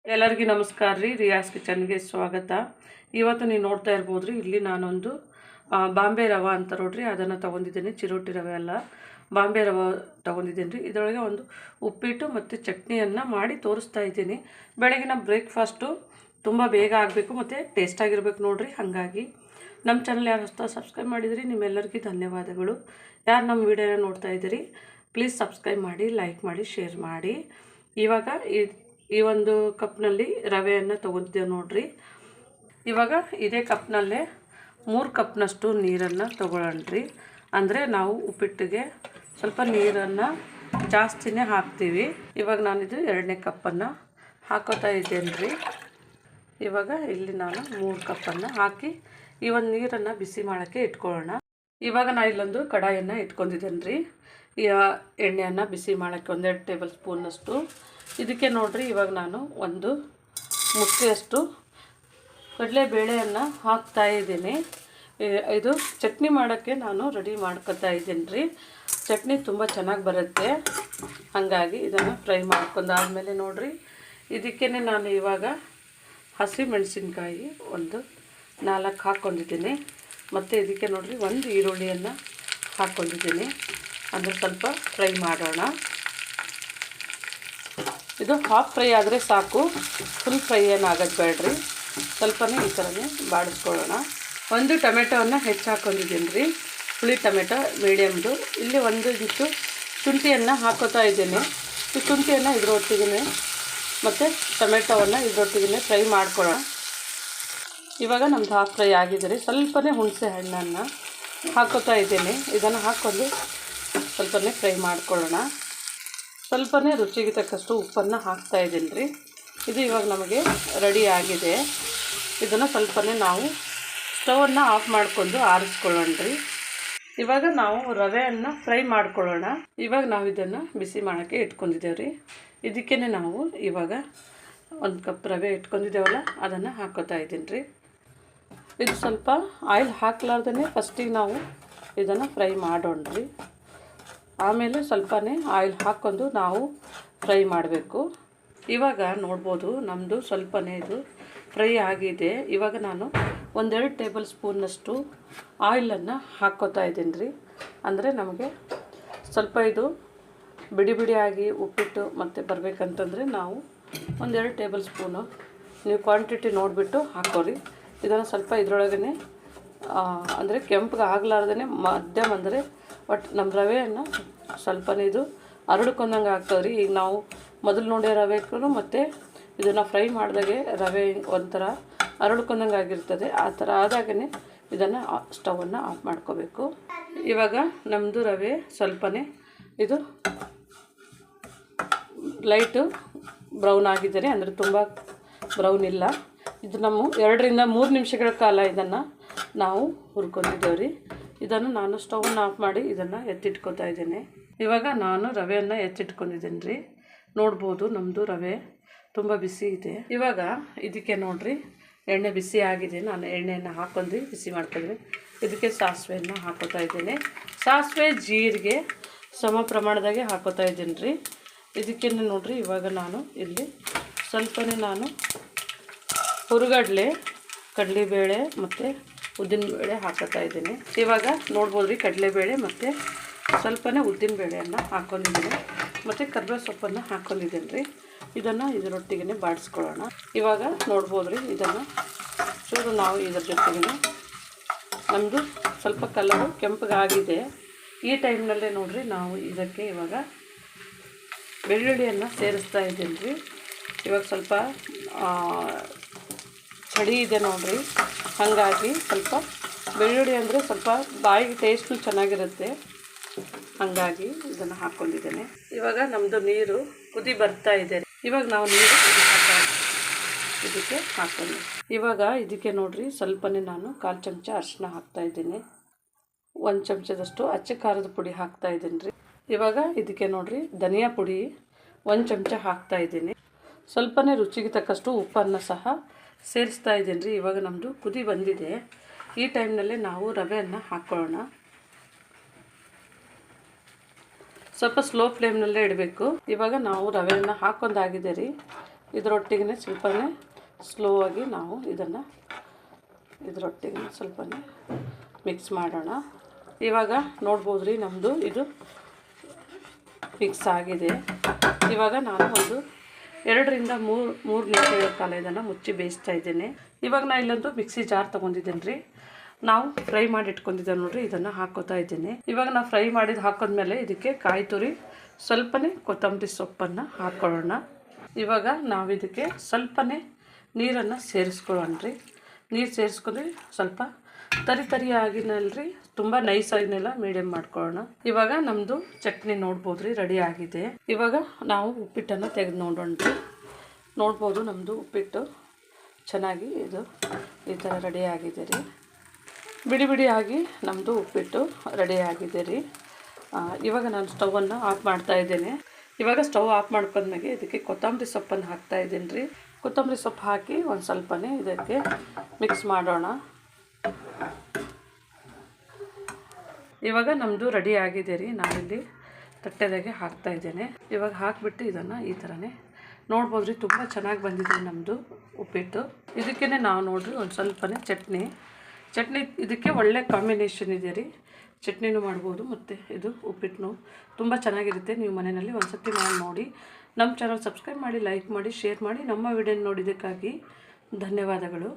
ಎಲ್ಲರಿಗೂ ನಮಸ್ಕಾರ ರೀ. ರಿಯಾಸ್ ಕಿಚನ್ಗೆ ಸ್ವಾಗತ. ಇವತ್ತು ನೀವು ನೋಡ್ತಾ ಇರ್ಬೋದು ರೀ, ಇಲ್ಲಿ ನಾನೊಂದು ಬಾಂಬೆ ರವೆ ಅಂತ ನೋಡ್ರಿ ಅದನ್ನು ತೊಗೊಂಡಿದ್ದೀನಿ. ಚಿರೋಟಿ ರವೆ ಅಲ್ಲ, ಬಾಂಬೆ ರವೆ ತೊಗೊಂಡಿದ್ದೀನಿ ರೀ. ಇದರೊಳಗೆ ಒಂದು ಉಪ್ಪಿಟ್ಟು ಮತ್ತು ಚಟ್ನಿಯನ್ನು ಮಾಡಿ ತೋರಿಸ್ತಾ ಇದ್ದೀನಿ. ಬೆಳಗಿನ ಬ್ರೇಕ್ಫಾಸ್ಟು ತುಂಬ ಬೇಗ ಆಗಬೇಕು ಮತ್ತು ಟೇಸ್ಟಾಗಿರ್ಬೇಕು ನೋಡಿರಿ. ಹಾಗಾಗಿ ನಮ್ಮ ಚಾನಲ್ ಯಾರು ಹೊಸ ಸಬ್ಸ್ಕ್ರೈಬ್ ಮಾಡಿದಿರಿ ನಿಮ್ಮೆಲ್ಲರಿಗೂ ಧನ್ಯವಾದಗಳು. ಯಾರು ನಮ್ಮ ವಿಡಿಯೋನ ನೋಡ್ತಾ ಇದ್ದೀರಿ ಪ್ಲೀಸ್ ಸಬ್ಸ್ಕ್ರೈಬ್ ಮಾಡಿ, ಲೈಕ್ ಮಾಡಿ, ಶೇರ್ ಮಾಡಿ. ಇವಾಗ ಈ ಒಂದು ಕಪ್ನಲ್ಲಿ ರವೆಯನ್ನು ತೊಗೊತಿದ್ದೇವೆ ನೋಡ್ರಿ. ಇವಾಗ ಇದೇ ಕಪ್ನಲ್ಲೇ 3 ಕಪ್ನಷ್ಟು ನೀರನ್ನು ತೊಗೊಳ್ಳೋಣ್ರಿ. ಅಂದರೆ ನಾವು ಉಪ್ಪಿಟ್ಟಿಗೆ ಸ್ವಲ್ಪ ನೀರನ್ನು ಜಾಸ್ತಿನೇ ಹಾಕ್ತೀವಿ. ಇವಾಗ ನಾನಿದು 2ನೇ ಕಪ್ಪನ್ನು ಹಾಕೋತಾ ಇದ್ದೇನೆ ರೀ. ಇವಾಗ ಇಲ್ಲಿ ನಾನು 3 ಕಪ್ಪನ್ನು ಹಾಕಿ ಈ ಒಂದು ನೀರನ್ನು ಬಿಸಿ ಮಾಡೋಕ್ಕೆ ಇಟ್ಕೊಳ್ಳೋಣ. ಇವಾಗ ನಾನು ಇಲ್ಲೊಂದು ಕಡಾಯನ್ನು ಇಟ್ಕೊಂಡಿದ್ದೇನೆ ರೀ. ಈ ಎಣ್ಣೆಯನ್ನು ಬಿಸಿ ಮಾಡೋಕ್ಕೆ 1-2 ಟೇಬಲ್ ಸ್ಪೂನಷ್ಟು. ಇದಕ್ಕೆ ನೋಡಿರಿ, ಇವಾಗ ನಾನು ಒಂದು ಮುಷ್ಟಿಯಷ್ಟು ಕಡಲೆಬೇಳೆಯನ್ನು ಹಾಕ್ತಾ ಇದ್ದೀನಿ. ಇದು ಚಟ್ನಿ ಮಾಡೋಕ್ಕೆ ನಾನು ರೆಡಿ ಮಾಡ್ಕೊತಾ ಇದ್ದೀನಿ ರೀ. ಚಟ್ನಿ ತುಂಬ ಚೆನ್ನಾಗಿ ಬರುತ್ತೆ, ಹಾಗಾಗಿ ಇದನ್ನು ಫ್ರೈ ಮಾಡ್ಕೊಂಡಾದಮೇಲೆ ನೋಡಿರಿ, ಇದಕ್ಕೇ ನಾನು ಇವಾಗ ಹಸಿ ಮೆಣಸಿನ್ಕಾಯಿ ಒಂದು 4 ಹಾಕ್ಕೊಂಡಿದ್ದೀನಿ. ಮತ್ತು ಇದಕ್ಕೆ ನೋಡಿರಿ ಒಂದು ಈರುಳ್ಳಿಯನ್ನು ಹಾಕ್ಕೊಂಡಿದ್ದೀನಿ. ಅಂದರೆ ಸ್ವಲ್ಪ ಫ್ರೈ ಮಾಡೋಣ. ಇದು ಹಾಫ್ ಫ್ರೈ ಆದರೆ ಸಾಕು, ಫುಲ್ ಫ್ರೈ ಏನಾಗೋದು ಬೇಡ್ರಿ. ಸ್ವಲ್ಪನೇ ಈ ಥರನೇ ಬಾಡಿಸ್ಕೊಳ್ಳೋಣ. ಒಂದು ಟೊಮೆಟೊವನ್ನು ಹೆಚ್ಚು ಹಾಕ್ಕೊಂಡಿದ್ದೀನಿ ರೀ, ಹುಳಿ ಟೊಮೆಟೊ ಮೀಡಿಯಮ್ದು. ಇಲ್ಲಿ 1 ಇಂಚು ಶುಂಠಿಯನ್ನು ಹಾಕೋತಾ ಇದ್ದೀನಿ. ಈ ಶುಂಠಿಯನ್ನು ಇದರೊಟ್ಟಿಗೆ ಮತ್ತು ಟೊಮೆಟೊವನ್ನು ಇದರೊಟ್ಟಿಗೆ ಫ್ರೈ ಮಾಡ್ಕೊಳ್ಳೋಣ. ಇವಾಗ ನಮ್ಮದು ಹಾಫ್ ಫ್ರೈ ಆಗಿದ್ದರೆ ಸ್ವಲ್ಪನೇ ಹುಣಸೆ ಹಣ್ಣನ್ನು ಹಾಕೋತಾ ಇದ್ದೀನಿ. ಇದನ್ನು ಹಾಕ್ಕೊಂಡು ಸ್ವಲ್ಪನೇ ಫ್ರೈ ಮಾಡ್ಕೊಳ್ಳೋಣ. ಸ್ವಲ್ಪನೇ ರುಚಿಗೆ ತಕ್ಕಷ್ಟು ಉಪ್ಪನ್ನು ಹಾಕ್ತಾ ಇದ್ದೀನಿ ರೀ. ಇದು ಇವಾಗ ನಮಗೆ ರೆಡಿ ಆಗಿದೆ. ಇದನ್ನು ಸ್ವಲ್ಪನೇ ನಾವು ಸ್ಟವನ್ನು ಆಫ್ ಮಾಡಿಕೊಂಡು ಆರಿಸ್ಕೊಳ್ಳೋಣ ರೀ. ಇವಾಗ ನಾವು ರವೆಯನ್ನು ಫ್ರೈ ಮಾಡ್ಕೊಳ್ಳೋಣ. ಇವಾಗ ನಾವು ಇದನ್ನು ಬಿಸಿ ಮಾಡೋಕ್ಕೆ ಇಟ್ಕೊಂಡಿದ್ದೇವೆ ರೀ. ಇದಕ್ಕೇ ನಾವು ಇವಾಗ 1 ಕಪ್ ರವೆ ಇಟ್ಕೊಂಡಿದ್ದೇವಲ್ಲ ಅದನ್ನು ಹಾಕೋತಾ ಇದ್ದೀನಿ ರೀ. ಇದು ಸ್ವಲ್ಪ ಆಯಿಲ್ ಹಾಕ್ಲಾರ್ದೇ ಫಸ್ಟಿಗೆ ನಾವು ಇದನ್ನು ಫ್ರೈ ಮಾಡೋಣ ರೀ. ಆಮೇಲೆ ಸ್ವಲ್ಪನೇ ಆಯಿಲ್ ಹಾಕ್ಕೊಂಡು ನಾವು ಫ್ರೈ ಮಾಡಬೇಕು. ಇವಾಗ ನೋಡ್ಬೋದು ನಮ್ಮದು ಸ್ವಲ್ಪನೇ ಇದು ಫ್ರೈ ಆಗಿದೆ. ಇವಾಗ ನಾನು 1-2 ಟೇಬಲ್ ಸ್ಪೂನ್ನಷ್ಟು ಆಯಿಲನ್ನು ಹಾಕ್ಕೋತಾ ಇದ್ದೀನಿ ರೀ. ಅಂದರೆ ನಮಗೆ ಸ್ವಲ್ಪ ಇದು ಬಿಡಿ ಬಿಡಿಯಾಗಿ ಉಪ್ಪಿಟ್ಟು ಮತ್ತು ಬರಬೇಕಂತಂದರೆ ನಾವು 1-2 ಟೇಬಲ್ ಸ್ಪೂನು ನೀವು ಕ್ವಾಂಟಿಟಿ ನೋಡಿಬಿಟ್ಟು ಹಾಕೋರಿ. ಇದನ್ನು ಸ್ವಲ್ಪ ಇದರೊಳಗೇ ಅಂದರೆ ಕೆಂಪಗೆ ಆಗಲಾರ್ದೇ ಮಧ್ಯಮ, ಅಂದರೆ ಒಟ್ಟು ನಮ್ಮ ರವೆಯನ್ನು ಸ್ವಲ್ಪನೇ ಇದು ಅರಳ್ಕೊಂಡಂಗೆ ಆಗ್ತದೆ ರೀ. ಈಗ ನಾವು ಮೊದಲು ನೋಡೋ ರವೆಗೂ ಮತ್ತು ಇದನ್ನು ಫ್ರೈ ಮಾಡಿದಾಗೆ ರವೆ ಒಂಥರ ಅರಳ್ಕೊಂಡಂಗೆ ಆಗಿರ್ತದೆ. ಆ ಥರ ಆದಾಗೇ ಇದನ್ನು ಸ್ಟವನ್ನು ಆಫ್ ಮಾಡ್ಕೋಬೇಕು. ಇವಾಗ ನಮ್ಮದು ರವೆ ಸ್ವಲ್ಪನೇ ಇದು ಲೈಟು ಬ್ರೌನ್ ಆಗಿದ್ದಾರೆ, ಅಂದರೆ ತುಂಬ ಬ್ರೌನ್ ಇಲ್ಲ. ಇದು ನಮ್ಮ 2-3 ನಿಮಿಷಗಳ ಕಾಲ ಇದನ್ನು ನಾವು ಹುರ್ಕೊಂಡಿದ್ದೇವೆ ರೀ. ಇದನ್ನು ನಾನು ಸ್ಟವನ್ನು ಆಫ್ ಮಾಡಿ ಇದನ್ನು ಎತ್ತಿಟ್ಕೊತಾ ಇದ್ದೇನೆ. ಇವಾಗ ನಾನು ರವೆಯನ್ನು ಎತ್ತಿಟ್ಕೊಂಡಿದ್ದೀನಿ ರೀ. ನೋಡ್ಬೋದು ನಮ್ಮದು ರವೆ ತುಂಬ ಬಿಸಿ ಇದೆ. ಇವಾಗ ಇದಕ್ಕೆ ನೋಡಿರಿ ಎಣ್ಣೆ ಬಿಸಿ ಆಗಿದೆ. ನಾನು ಎಣ್ಣೆಯನ್ನು ಹಾಕ್ಕೊಂಡು ಬಿಸಿ ಮಾಡ್ಕೊಂಡಿದ್ದೀನಿ. ಇದಕ್ಕೆ ಸಾಸಿವೆಯನ್ನು ಹಾಕೋತಾ ಇದ್ದೇನೆ. ಸಾಸಿವೆ ಜೀರಿಗೆ ಸಮ ಪ್ರಮಾಣದಾಗೆ ಹಾಕೋತಾ ಇದ್ದೀನಿ ರೀ. ಇದಕ್ಕೆ ನೋಡಿರಿ ಇವಾಗ ನಾನು ಇಲ್ಲಿ ಸ್ವಲ್ಪನೇ ನಾನು ಹುರುಗಡ್ಲೆ, ಕಡಲೆಬೇಳೆ ಮತ್ತು ಉದ್ದಿನಬೇಳೆ ಹಾಕೋತಾ ಇದ್ದೀನಿ. ಇವಾಗ ನೋಡ್ಬೋದು ರೀ, ಕಡಲೆಬೇಳೆ ಮತ್ತು ಸ್ವಲ್ಪನೇ ಉದ್ದಿನಬೇಳೆಯನ್ನು ಹಾಕ್ಕೊಂಡಿದ್ದೀನಿ ಮತ್ತು ಕರಿಬೇವು ಸೊಪ್ಪನ್ನು ಹಾಕ್ಕೊಂಡಿದ್ದೀನಿ ರೀ. ಇದನ್ನು ಇದರೊಟ್ಟಿಗೆ ಬಾಡಿಸ್ಕೊಳ್ಳೋಣ. ಇವಾಗ ನೋಡ್ಬೋದು ರೀ, ಇದನ್ನು ಚೂರು ನಾವು ಇದರ ಜೊತೆಗೆ ನಮ್ಮದು ಸ್ವಲ್ಪ ಕಲರು ಕೆಂಪಗಾಗಿದೆ. ಈ ಟೈಮ್ನಲ್ಲೇ ನೋಡಿರಿ ನಾವು ಇದಕ್ಕೆ ಇವಾಗ ಬೆಳ್ಳುಳ್ಳಿಯನ್ನು ಸೇರಿಸ್ತಾ ಇದ್ದೀನಿ ರೀ. ಇವಾಗ ಸ್ವಲ್ಪ ಚಳಿ ಇದೆ ನೋಡಿರಿ, ಹಾಗಾಗಿ ಸ್ವಲ್ಪ ಬೆಳ್ಳುಳ್ಳಿ ಅಂದರೆ ಸ್ವಲ್ಪ ಬಾಯಿಗೆ ಟೇಸ್ಟು ಚೆನ್ನಾಗಿರುತ್ತೆ, ಹಾಗಾಗಿ ಇದನ್ನು ಹಾಕ್ಕೊಂಡಿದ್ದೇನೆ. ಇವಾಗ ನಮ್ಮದು ನೀರು ಕುದಿ ಬರ್ತಾ ಇದೆ. ಇವಾಗ ನಾವು ನೀರು ಇದಕ್ಕೆ ಹಾಕ್ಕೊಂಡು ಇವಾಗ ಇದಕ್ಕೆ ನೋಡಿರಿ ಸ್ವಲ್ಪನೇ ನಾನು 1/4 ಚಮಚ ಅರಿಶಿನ ಹಾಕ್ತಾಯಿದ್ದೀನಿ. 1 ಚಮಚದಷ್ಟು ಅಚ್ಚ ಖಾರದ ಪುಡಿ ಹಾಕ್ತಾಯಿದ್ದೀನಿ ರೀ. ಇವಾಗ ಇದಕ್ಕೆ ನೋಡಿರಿ ಧನಿಯಾ ಪುಡಿ 1 ಚಮಚ ಹಾಕ್ತಾಯಿದ್ದೀನಿ. ಸ್ವಲ್ಪನೇ ರುಚಿಗೆ ತಕ್ಕಷ್ಟು ಉಪ್ಪನ್ನು ಸಹ ಸೇರಿಸ್ತಾ ಇದ್ದೀನಿ ರೀ. ಇವಾಗ ನಮ್ಮದು ಕುದಿ ಬಂದಿದೆ. ಈ ಟೈಮ್ನಲ್ಲೇ ನಾವು ರವೆಯನ್ನು ಹಾಕ್ಕೊಳ್ಳೋಣ. ಸ್ವಲ್ಪ ಸ್ಲೋ ಫ್ಲೇಮ್ನಲ್ಲೇ ಇಡಬೇಕು. ಇವಾಗ ನಾವು ರವೆಯನ್ನು ಹಾಕೊಂಡಾಗಿದೆ ರೀ. ಇದರೊಟ್ಟಿಗೆ ಸ್ವಲ್ಪನೇ ಸ್ಲೋ ಆಗಿ ನಾವು ಇದರೊಟ್ಟಿಗೆ ಸ್ವಲ್ಪನೇ ಮಿಕ್ಸ್ ಮಾಡೋಣ. ಇವಾಗ ನೋಡ್ಬೋದು ರೀ, ನಮ್ಮದು ಇದು ಮಿಕ್ಸ್ ಆಗಿದೆ. ಇವಾಗ ನಾನು ಒಂದು 2 ರಿಂದ 3 ನಿಮಿಷಗಳ ಕಾಲ ಇದನ್ನು ಮುಚ್ಚಿ ಬೇಯಿಸ್ತಾ ಇದ್ದೇನೆ. ಇವಾಗ ನಾನು ಇಲ್ಲೊಂದು ಮಿಕ್ಸಿ ಜಾರ್ ತೊಗೊಂಡಿದ್ದೇನೆ ರೀ. ನಾವು ಫ್ರೈ ಮಾಡಿ ಇಟ್ಕೊಂಡಿದ್ದೇವೆ ನೋಡಿರಿ, ಇದನ್ನು ಹಾಕೋತಾ ಇದ್ದೇನೆ. ಇವಾಗ ನಾವು ಫ್ರೈ ಮಾಡಿದ್ದು ಹಾಕೋದ್ಮೇಲೆ ಇದಕ್ಕೆ ಕಾಯಿ ತುರಿ ಸ್ವಲ್ಪನೇ ಕೊತ್ತಂಬರಿ ಸೊಪ್ಪನ್ನು ಹಾಕ್ಕೊಳ್ಳೋಣ. ಇವಾಗ ನಾವು ಇದಕ್ಕೆ ಸ್ವಲ್ಪನೇ ನೀರನ್ನು ಸೇರಿಸ್ಕೊಳ್ಳೋಣ ರೀ. ನೀರು ಸೇರಿಸ್ಕೊಂಡ್ರೆ ಸ್ವಲ್ಪ ತರಿಯಾಗಿನಲ್ರಿ, ತುಂಬ ನೈಸಾಗಿನೆಲ್ಲ ಮೀಡಿಯಮ್ ಮಾಡ್ಕೊಳ್ಳೋಣ. ಇವಾಗ ನಮ್ಮದು ಚಟ್ನಿ ನೋಡ್ಬೋದು ರೀ, ರೆಡಿ ಆಗಿದೆ. ಇವಾಗ ನಾವು ಉಪ್ಪಿಟ್ಟನ್ನು ತೆಗೆದು ನೋಡೋಣ ರೀ. ನೋಡ್ಬೋದು ನಮ್ಮದು ಉಪ್ಪಿಟ್ಟು ಚೆನ್ನಾಗಿ ಇದು ಈ ಥರ ರೆಡಿ ಆಗಿದೆ ರೀ. ಬಿಡಿ ಆಗಿ ನಮ್ಮದು ಉಪ್ಪಿಟ್ಟು ರೆಡಿ ಆಗಿದೆ ರೀ. ಇವಾಗ ನಾನು ಸ್ಟವನ್ನು ಆಫ್ ಮಾಡ್ತಾ ಇದ್ದೇನೆ. ಇವಾಗ ಸ್ಟವ್ ಆಫ್ ಮಾಡ್ಕೊಂಡ್ಮೇಲೆ ಇದಕ್ಕೆ ಕೊತ್ತಂಬರಿ ಸೊಪ್ಪನ್ನು ಹಾಕ್ತಾ ಇದ್ದೀನಿ ರೀ. ಕೊತ್ತಂಬರಿ ಸೊಪ್ಪು ಹಾಕಿ ಒಂದು ಸ್ವಲ್ಪನೇ ಇದಕ್ಕೆ ಮಿಕ್ಸ್ ಮಾಡೋಣ. ಇವಾಗ ನಮ್ಮದು ರೆಡಿ ಆಗಿದೆ ರೀ. ನಾನಿಲ್ಲಿ ತಟ್ಟೆದಾಗೆ ಹಾಕ್ತಾ ಇದ್ದೇನೆ. ಇವಾಗ ಹಾಕಿಬಿಟ್ಟು ಇದನ್ನು ಈ ಥರನೇ ನೋಡ್ಬೋದು ರೀ, ತುಂಬ ಚೆನ್ನಾಗಿ ಬಂದಿದೆ ನಮ್ಮದು ಉಪ್ಪಿಟ್ಟು. ಇದಕ್ಕೇ ನಾವು ನೋಡಿರಿ ಒಂದು ಸ್ವಲ್ಪನೇ ಚಟ್ನಿ ಇದಕ್ಕೆ ಒಳ್ಳೆ ಕಾಂಬಿನೇಷನ್ ಇದೆ ರೀ. ಚಟ್ನಿನೂ ಮಾಡ್ಬೋದು ಮತ್ತು ಇದು ಉಪ್ಪಿಟ್ಟು ತುಂಬ ಚೆನ್ನಾಗಿರುತ್ತೆ. ನೀವು ಮನೆಯಲ್ಲಿ ಒಂದು ಸರ್ತಿ ಮಾಡಿ ನೋಡಿ. ನಮ್ಮ ಚಾನಲ್ ಸಬ್ಸ್ಕ್ರೈಬ್ ಮಾಡಿ, ಲೈಕ್ ಮಾಡಿ, ಶೇರ್ ಮಾಡಿ. ನಮ್ಮ ವಿಡಿಯೋ ನೋಡಿದ್ದಕ್ಕಾಗಿ ಧನ್ಯವಾದಗಳು.